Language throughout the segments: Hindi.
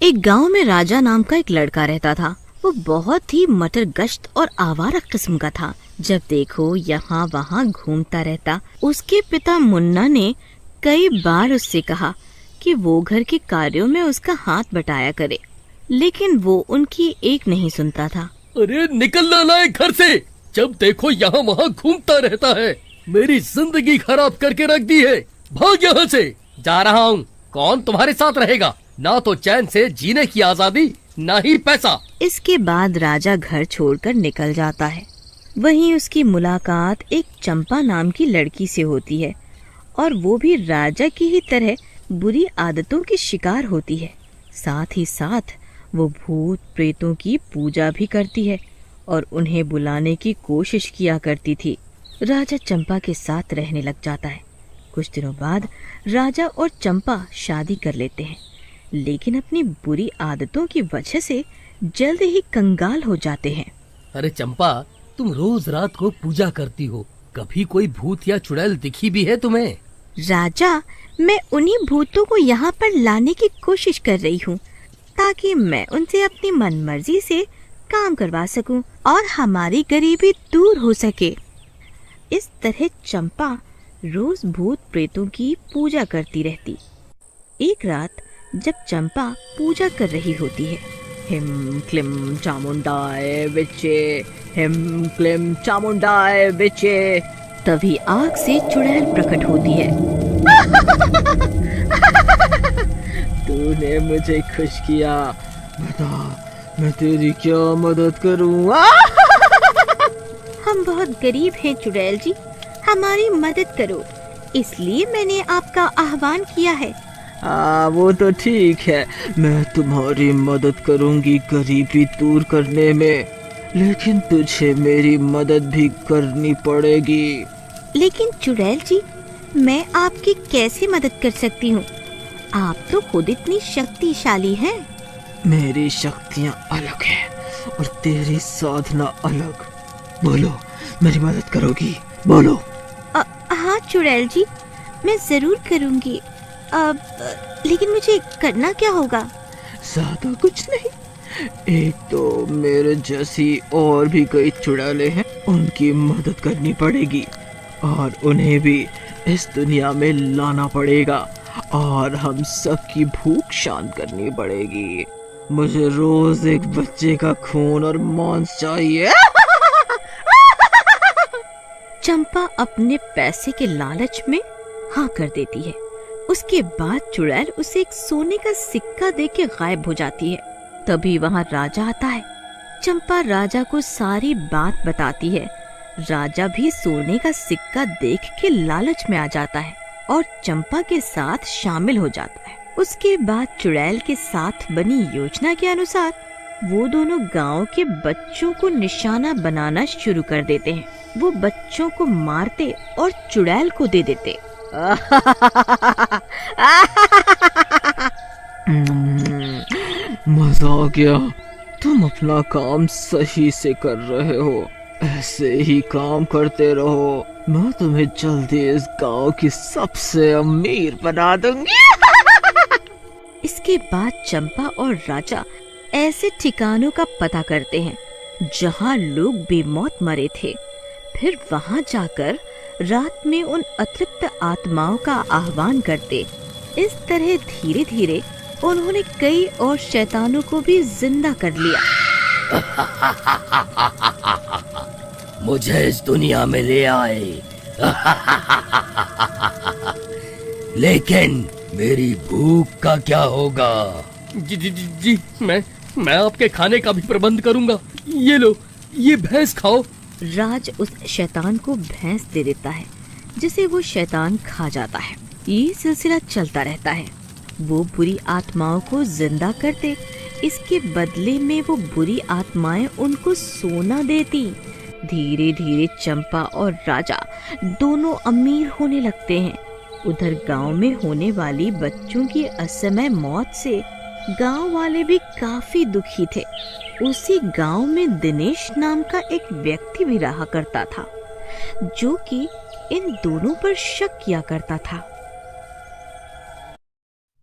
एक गांव में राजा नाम का एक लड़का रहता था। वो बहुत ही मटरगश्त और आवारा किस्म का था। जब देखो यहाँ वहाँ घूमता रहता। उसके पिता मुन्ना ने कई बार उससे कहा कि वो घर के कार्यों में उसका हाथ बटाया करे, लेकिन वो उनकी एक नहीं सुनता था। अरे निकल नालायक घर से, जब देखो यहाँ वहाँ घूमता रहता है। मेरी जिंदगी खराब करके रख दी है। भाग यहाँ से। जा रहा हूँ। कौन तुम्हारे साथ रहेगा? ना तो चैन से जीने की आजादी, ना ही पैसा। इसके बाद राजा घर छोड़कर निकल जाता है। वहीं उसकी मुलाकात एक चंपा नाम की लड़की से होती है और वो भी राजा की ही तरह बुरी आदतों की शिकार होती है। साथ ही साथ वो भूत प्रेतों की पूजा भी करती है और उन्हें बुलाने की कोशिश किया करती थी। राजा चंपा के साथ रहने लग जाता है। कुछ दिनों बाद राजा और चंपा शादी कर लेते हैं, लेकिन अपनी बुरी आदतों की वजह से जल्द ही कंगाल हो जाते हैं। अरे चंपा, तुम रोज रात को पूजा करती हो, कभी कोई भूत या चुड़ैल दिखी भी है तुम्हें? राजा, मैं उन्हीं भूतों को यहाँ पर लाने की कोशिश कर रही हूँ ताकि मैं उनसे अपनी मनमर्जी से काम करवा सकूं और हमारी गरीबी दूर हो सके। इस तरह चंपा रोज भूत प्रेतों की पूजा करती रहती। एक रात जब चंपा पूजा कर रही होती है, हिम क्लिम चामुंडाय विचे, हिम क्लिम चामुंडाय विचे, तभी आग से चुड़ैल प्रकट होती है। तूने मुझे खुश किया, बता मैं तेरी क्या मदद करूँ? हम बहुत गरीब हैं चुड़ैल जी, हमारी मदद करो, इसलिए मैंने आपका आह्वान किया है। वो तो ठीक है, मैं तुम्हारी मदद करूंगी गरीबी दूर करने में, लेकिन तुझे मेरी मदद भी करनी पड़ेगी। लेकिन चुड़ैल जी, मैं आपकी कैसे मदद कर सकती हूँ? आप तो खुद इतनी शक्तिशाली हैं। मेरी शक्तियाँ अलग हैं और तेरी साधना अलग। बोलो, मेरी मदद करोगी? बोलो। हाँ चुड़ैल जी, मैं जरूर करूँगी। लेकिन मुझे करना क्या होगा? ज्यादा कुछ नहीं। एक तो मेरे जैसी और भी कई चुड़ैलें हैं, उनकी मदद करनी पड़ेगी और उन्हें भी इस दुनिया में लाना पड़ेगा और हम सबकी भूख शांत करनी पड़ेगी। मुझे रोज एक बच्चे का खून और मांस चाहिए। चंपा अपने पैसे के लालच में हाँ कर देती है। उसके बाद चुड़ैल उसे एक सोने का सिक्का देके गायब हो जाती है। तभी वहाँ राजा आता है। चंपा राजा को सारी बात बताती है। राजा भी सोने का सिक्का देख के लालच में आ जाता है और चंपा के साथ शामिल हो जाता है। उसके बाद चुड़ैल के साथ बनी योजना के अनुसार वो दोनों गांव के बच्चों को निशाना बनाना शुरू कर देते हैं। वो बच्चों को मारते और चुड़ैल को दे देते। मजा आ गया। तुम अपना काम सही से कर रहे हो, ऐसे ही काम करते रहो। मैं तुम्हें जल्दी इस गांव की सबसे अमीर बना दूंगी। इसके बाद चंपा और राजा ऐसे ठिकानों का पता करते हैं जहां लोग बेमौत मरे थे। फिर वहां जाकर रात में उन अतृप्त आत्माओं का आह्वान करते। इस तरह धीरे धीरे उन्होंने कई और शैतानों को भी जिंदा कर लिया। मुझे इस दुनिया में ले आए, लेकिन मेरी भूख का क्या होगा? जी जी जी, जी मैं आपके खाने का भी प्रबंध करूंगा। ये लो, ये भैंस खाओ। राज उस शैतान को भैंस दे देता है, जिसे वो शैतान खा जाता है। ये सिलसिला चलता रहता है। वो बुरी आत्माओं को जिंदा करते, इसके बदले में वो बुरी आत्माएं उनको सोना देती। धीरे धीरे चंपा और राजा दोनों अमीर होने लगते हैं। उधर गांव में होने वाली बच्चों की असमय मौत से गांव वाले भी काफी दुखी थे। उसी गांव में दिनेश नाम का एक व्यक्ति भी रहा करता था, जो कि इन दोनों पर शक किया करता था।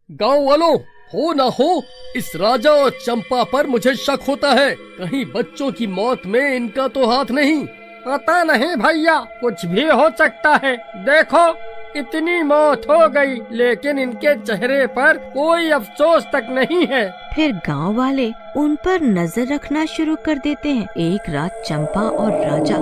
गांव वालों, हो ना हो, इस राजा और चंपा पर मुझे शक होता है। कहीं बच्चों की मौत में इनका तो हाथ नहीं। पता नहीं भैया, कुछ भी हो सकता है। देखो, इतनी मौत हो गई लेकिन इनके चेहरे पर कोई अफसोस तक नहीं है। फिर गांव वाले उन पर नजर रखना शुरू कर देते हैं। एक रात चंपा और राजा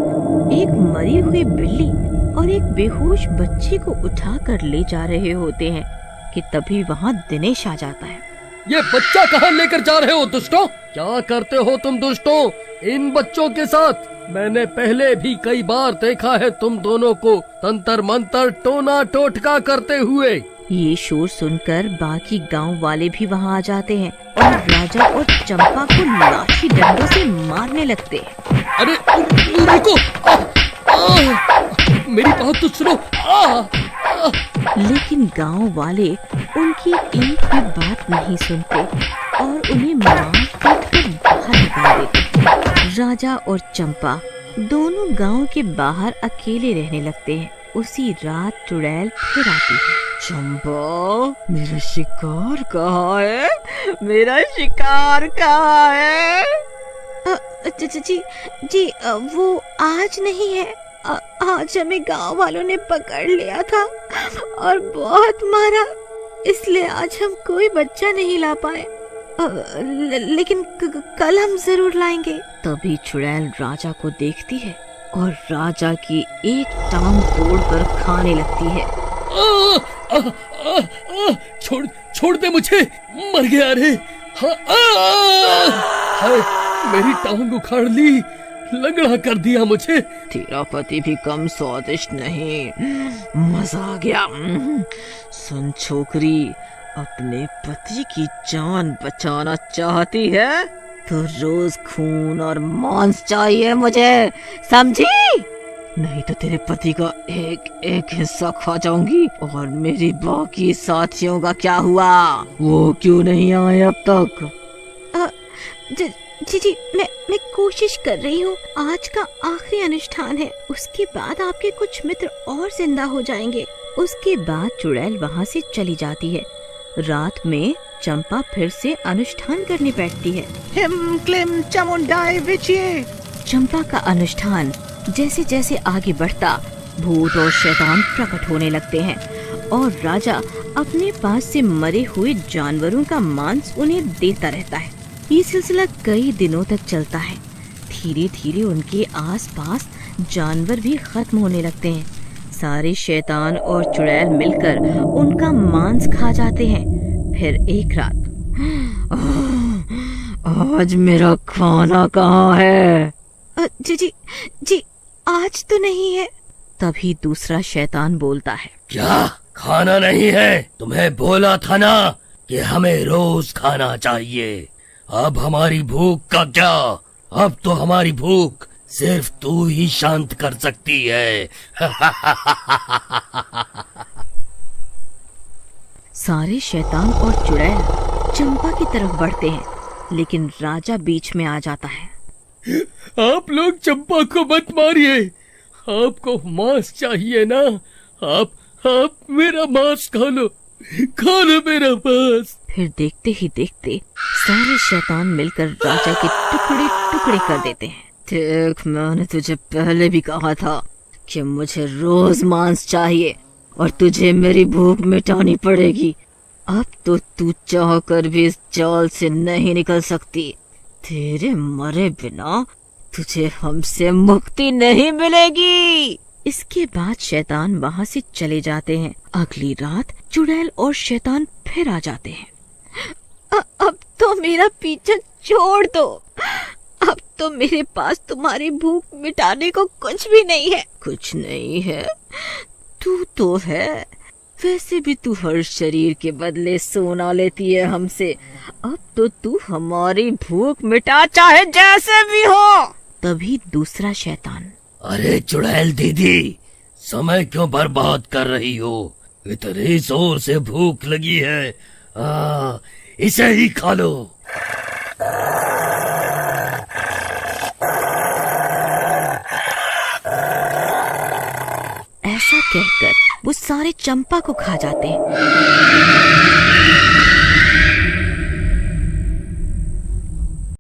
एक मरी हुई बिल्ली और एक बेहोश बच्चे को उठाकर ले जा रहे होते हैं कि तभी वहाँ दिनेश आ जाता है। ये बच्चा कहाँ लेकर जा रहे हो दुष्टों? क्या करते हो तुम दुष्टों इन बच्चों के साथ? मैंने पहले भी कई बार देखा है तुम दोनों को तंत्र मंत्र टोना टोटका करते हुए। ये शोर सुनकर बाकी गांव वाले भी वहाँ आ जाते हैं और राजा और चंपा को लाठी डंडों से मारने लगते हैं। अरे रुको, मेरी बात तो सुनो। लेकिन गांव वाले उनकी एक भी बात नहीं सुनते और उन्हें मार पीट कर बाहर निकाल देते। राजा और चंपा दोनों गांव के बाहर अकेले रहने लगते हैं। उसी रात चुड़ैल फिर आती है। चंपा, मेरा शिकार कहाँ है? मेरा शिकार कहाँ है? जी, वो आज नहीं है। आज हमें गांव वालों ने पकड़ लिया था और बहुत मारा, इसलिए आज हम कोई बच्चा नहीं ला पाए। लेकिन कल हम जरूर लाएंगे। तभी चुड़ैल राजा को देखती है और राजा की एक टांग तोड़कर खाने लगती है। छोड़ दे मुझे, मर गया रे। हाय, मेरी टांग उखाड़ ली, लंगड़ा कर दिया मुझे। तेरा पति भी कम स्वादिष्ट नहीं। मजा आ गया। सुन छोकरी, अपने पति की जान बचाना चाहती है तो रोज खून और मांस चाहिए मुझे, समझी? नहीं तो तेरे पति का एक एक हिस्सा खा जाऊंगी। और मेरी बाकी साथियों का क्या हुआ? वो क्यों नहीं आए अब तक? जी, मैं कोशिश कर रही हूँ। आज का आखिरी अनुष्ठान है, उसके बाद आपके कुछ मित्र और जिंदा हो जाएंगे। उसके बाद चुड़ैल वहाँ से चली जाती है। रात में चंपा फिर से अनुष्ठान करने बैठती है। हिम क्लीम चामुंडाई विचे। चंपा का अनुष्ठान जैसे जैसे आगे बढ़ता, भूत और शैतान प्रकट होने लगते हैं और राजा अपने पास से मरे हुए जानवरों का मांस उन्हें देता रहता है। ये सिलसिला कई दिनों तक चलता है। धीरे धीरे उनके आसपास जानवर भी खत्म होने लगते हैं। सारे शैतान और चुड़ैल मिलकर उनका मांस खा जाते हैं। फिर एक रात, आज मेरा खाना कहाँ है? जी, आज तो नहीं है। तभी दूसरा शैतान बोलता है। क्या खाना नहीं है? तुम्हें बोला था ना कि हमें रोज खाना चाहिए। अब हमारी भूख का क्या? अब तो हमारी भूख सिर्फ तू ही शांत कर सकती है। सारे शैतान और चुड़ैल चंपा की तरफ बढ़ते हैं, लेकिन राजा बीच में आ जाता है। आप लोग चंपा को मत मारिए, आपको मांस चाहिए ना? आप मेरा मांस खा लो मेरा मांस। फिर देखते ही देखते सारे शैतान मिलकर राजा के टुकड़े टुकड़े कर देते हैं। देख, मैंने तुझे पहले भी कहा था कि मुझे रोज मांस चाहिए और तुझे मेरी भूख मिटानी पड़ेगी। अब तो तू चाहकर भी इस जाल से नहीं निकल सकती। तेरे मरे बिना तुझे हमसे मुक्ति नहीं मिलेगी। इसके बाद शैतान वहाँ से चले जाते हैं। अगली रात चुड़ैल और शैतान फिर आ जाते हैं। अब तो मेरा पीछा छोड़ दो। अब तो मेरे पास तुम्हारी भूख मिटाने को कुछ भी नहीं है। कुछ नहीं है? तू तो है। वैसे भी तू हर शरीर के बदले सोना लेती है हमसे। अब तो तू हमारी भूख मिटा, चाहे जैसे भी हो। तभी दूसरा शैतान। अरे चुड़ैल दीदी, समय क्यों बर्बाद कर रही हो? इतनी जोर से भूख लगी है, इसे ही खा लो। ऐसा कहकर वो सारे चंपा को खा जाते हैं।